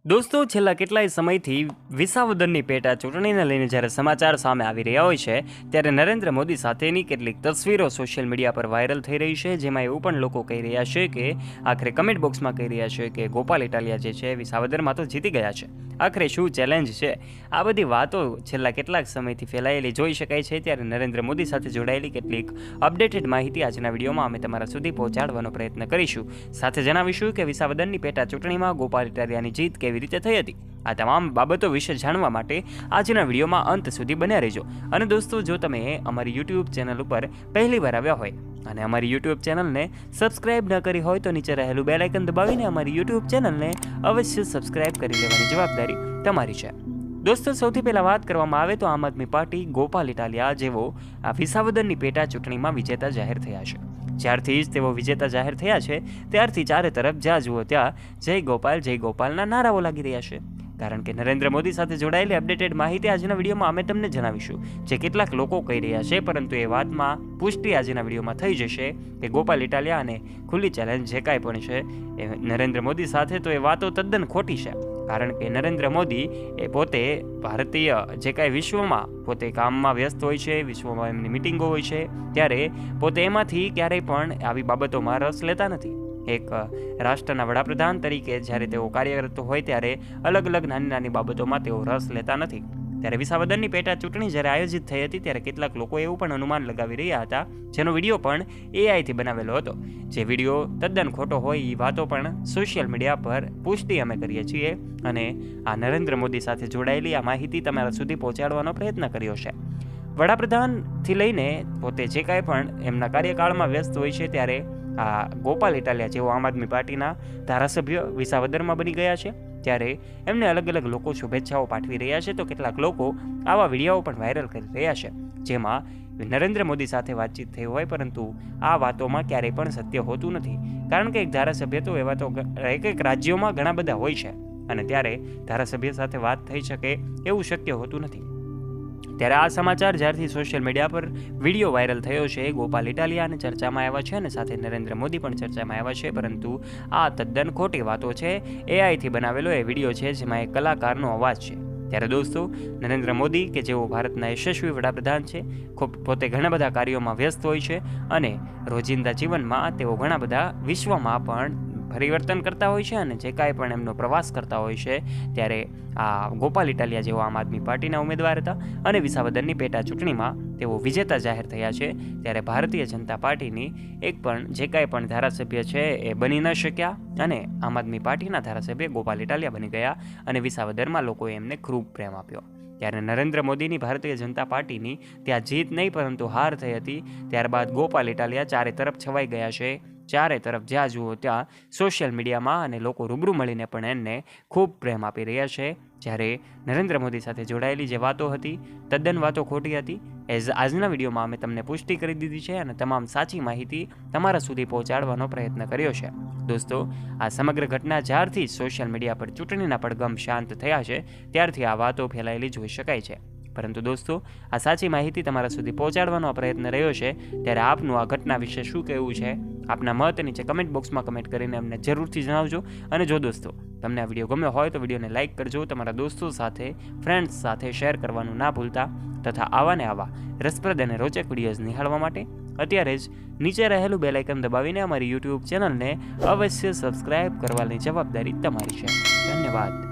દોસ્તો, છેલ્લા કેટલાય સમયથી વિસાવદરની પેટા ચૂંટણીને લઈને જ્યારે સમાચાર સામે આવી રહ્યા હોય છે, ત્યારે નરેન્દ્ર મોદી સાથેની કેટલીક તસવીરો સોશિયલ મીડિયા પર વાયરલ થઈ રહી છે, જેમાં એવું પણ લોકો કહી રહ્યા છે કે આખરે કમેન્ટ બોક્સમાં કહી રહ્યા છે કે ગોપાલ ઇટાલિયા જે છે વિસાવદરમાં તો જીતી ગયા છે. આખરે શું ચેલેન્જ છે? આ બધી વાતો છેલ્લા કેટલાક સમયથી ફેલાયેલી જોઈ શકાય છે. ત્યારે નરેન્દ્ર મોદી સાથે જોડાયેલી કેટલીક અપડેટેડ માહિતી આજના વિડીયોમાં અમે તમારા સુધી પહોંચાડવાનો પ્રયત્ન કરીશું. સાથે જણાવીશું કે વિસાવદરની પેટા ચૂંટણીમાં ગોપાલ ઇટાલિયાની જીત કેવી રીતે થઈ હતી. આ તમામ બાબતો વિશે જાણવા માટે આજના વિડીયોમાં અંત સુધી બન્યા રહેજો. અને દોસ્તો, જો તમે અમારી યુટ્યુબ ચેનલ ઉપર પહેલીવાર આવ્યા હોય અને અમારી યુટ્યુબ ચેનલને સબસ્ક્રાઇબ ન કરી હોય તો નીચે રહેલું બેલ આઇકન દબાવીને અમારી યુટ્યુબ ચેનલને અવશ્ય સબસ્ક્રાઇબ કરી લેવાની જવાબદારી તમારી છે. દોસ્તો, સૌથી પહેલાં વાત કરવામાં આવે તો આમ આદમી પાર્ટી ગોપાલ ઇટાલિયા જેવો આ વિસાવદરની પેટા ચૂંટણીમાં વિજેતા જાહેર થયા છે. જ્યારથી જ તેઓ વિજેતા જાહેર થયા છે ત્યારથી ચારે તરફ જ્યાં જુઓ ત્યાં જય ગોપાલના નારાઓ લાગી રહ્યા છે. કારણ કે નરેન્દ્ર મોદી સાથે જોડાયેલી અપડેટેડ માહિતી આજના વિડીયોમાં અમે તમને જણાવીશું. જે કેટલાક લોકો કહી રહ્યા છે, પરંતુ એ વાતમાં પુષ્ટિ આજના વિડીયોમાં થઈ જશે કે ગોપાલ ઇટાલિયા અને ખુલ્લી ચેલેન્જ જે કાંઈ પણ છે એ નરેન્દ્ર મોદી સાથે, તો એ વાતો તદ્દન ખોટી છે. કારણ કે નરેન્દ્ર મોદી એ પોતે ભારતીય જે કાંઈ વિશ્વમાં પોતે કામમાં વ્યસ્ત હોય છે, વિશ્વમાં એમની મિટિંગો હોય છે, ત્યારે પોતે એમાંથી ક્યારેય પણ આવી બાબતોમાં રસ લેતા નથી. એક રાષ્ટ્રના વડાપ્રધાન તરીકે જ્યારે તેઓ કાર્યરત હોય ત્યારે અલગ અલગ નાની નાની બાબતોમાં તેઓ રસ લેતા નથી. ત્યારે વિસાવદરની પેટા ચૂંટણી જ્યારે આયોજિત થઈ હતી ત્યારે કેટલાક લોકો એવું પણ અનુમાન લગાવી રહ્યા હતા, જેનો વિડીયો પણ એઆઈથી બનાવેલો હતો. જે વિડીયો તદ્દન ખોટો હોય એ વાતો પણ સોશિયલ મીડિયા પર પુષ્ટિ અમે કરીએ છીએ અને આ નરેન્દ્ર મોદી સાથે જોડાયેલી આ માહિતી તમારા સુધી પહોંચાડવાનો પ્રયત્ન કર્યો છે. વડાપ્રધાનથી લઈને પોતે જે કાંઈ પણ એમના કાર્યકાળમાં વ્યસ્ત હોય છે ત્યારે આ ગોપાલ ઇટાલિયા જેઓ આમ આદમી પાર્ટીના ધારાસભ્ય વિસાવદરમાં બની ગયા છે, ત્યારે એમને અલગ અલગ લોકો શુભેચ્છાઓ પાઠવી રહ્યા છે. તો કેટલાક લોકો આવા વિડીયો પણ વાયરલ કરી રહ્યા છે, જેમાં નરેન્દ્ર મોદી સાથે વાતચીત થઈ હોય, પરંતુ આ વાતોમાં ક્યારેય પણ સત્ય હોતું નથી. કારણ કે એક ધારાસભ્ય તો એવા તો એક રાજ્યોમાં ઘણા બધા હોય છે અને ત્યારે ધારાસભ્ય સાથે વાત થઈ શકે એવું શક્ય હોતું નથી. ત્યારે આ સમાચાર જ્યારથી સોશિયલ મીડિયા પર વિડીયો વાયરલ થયો છે, ગોપાલ ઇટાલિયા અને ચર્ચામાં આવ્યા છે અને સાથે નરેન્દ્ર મોદી પણ ચર્ચામાં આવ્યા છે, પરંતુ આ તદ્દન ખોટી વાતો છે. એઆઈથી બનાવેલો એ વિડીયો છે જેમાં એક કલાકારનો અવાજ છે. ત્યારે દોસ્તો, નરેન્દ્ર મોદી કે જેઓ ભારતના યશસ્વી વડાપ્રધાન છે, પોતે ઘણા બધા કાર્યોમાં વ્યસ્ત હોય છે અને રોજિંદા જીવનમાં તેઓ ઘણા બધા વિશ્વમાં પણ પરિવર્તન કરતા હોય છે અને જે કાંઈ પણ એમનો પ્રવાસ કરતા હોય છે, ત્યારે આ ગોપાલ ઇટાલિયા જેઓ આમ આદમી પાર્ટીના ઉમેદવાર હતા અને વિસાવદરની પેટા ચૂંટણીમાં તેઓ વિજેતા જાહેર થયા છે. ત્યારે ભારતીય જનતા પાર્ટીની એક પણ જે કાંઈ પણ ધારાસભ્ય છે એ બની ન શક્યા અને આમ આદમી પાર્ટીના ધારાસભ્ય ગોપાલ ઇટાલિયા બની ગયા અને વિસાવદરમાં લોકોએ એમને ખૂબ પ્રેમ આપ્યો. ત્યારે નરેન્દ્ર મોદીની ભારતીય જનતા પાર્ટીની ત્યાં જીત નહીં પરંતુ હાર થઈ હતી. ત્યારબાદ ગોપાલ ઇટાલિયા ચારે તરફ છવાઈ ગયા છે. ચારે તરફ જ્યાં જુઓ ત્યાં સોશિયલ મીડિયામાં અને લોકો રૂબરૂ મળીને પણ એમને ખૂબ પ્રેમ આપી રહ્યા છે. જ્યારે નરેન્દ્ર મોદી સાથે જોડાયેલી જે વાતો હતી તદ્દન વાતો ખોટી હતી. આજના વિડીયોમાં અમે તમને પુષ્ટિ કરી દીધી છે અને તમામ સાચી માહિતી તમારા સુધી પહોંચાડવાનો પ્રયત્ન કર્યો છે. દોસ્તો, આ સમગ્ર ઘટના જ્યારથી સોશિયલ મીડિયા પર ચૂંટણીના પડઘમ શાંત થયા છે ત્યારથી આ વાતો ફેલાયેલી જોઈ શકાય છે. પરંતુ દોસ્તો, આ સાચી માહિતી તમારા સુધી પહોંચાડવાનો પ્રયત્ન રહ્યો છે. ત્યારે આપનું આ ઘટના વિશે શું કહેવું છે? આપના મત નીચે કમેન્ટ બોક્સમાં કમેન્ટ કરીને અમને જરૂરથી જણાવજો. અને જો દોસ્તો તમને આ વિડીયો ગમ્યો હોય તો વિડીયોને લાઇક કરજો, તમારા દોસ્તો સાથે, ફ્રેન્ડ્સ સાથે શેર કરવાનું ના ભૂલતા. તથા આવા ને આવા રસપ્રદ અને રોચક વિડીયોઝ નિહાળવા માટે અત્યારે જ નીચે રહેલું બેલ આઇકન દબાવીને અમારી યુટ્યુબ ચેનલને અવશ્ય સબસ્ક્રાઇબ કરવાની જવાબદારી તમારી છે. ધન્યવાદ.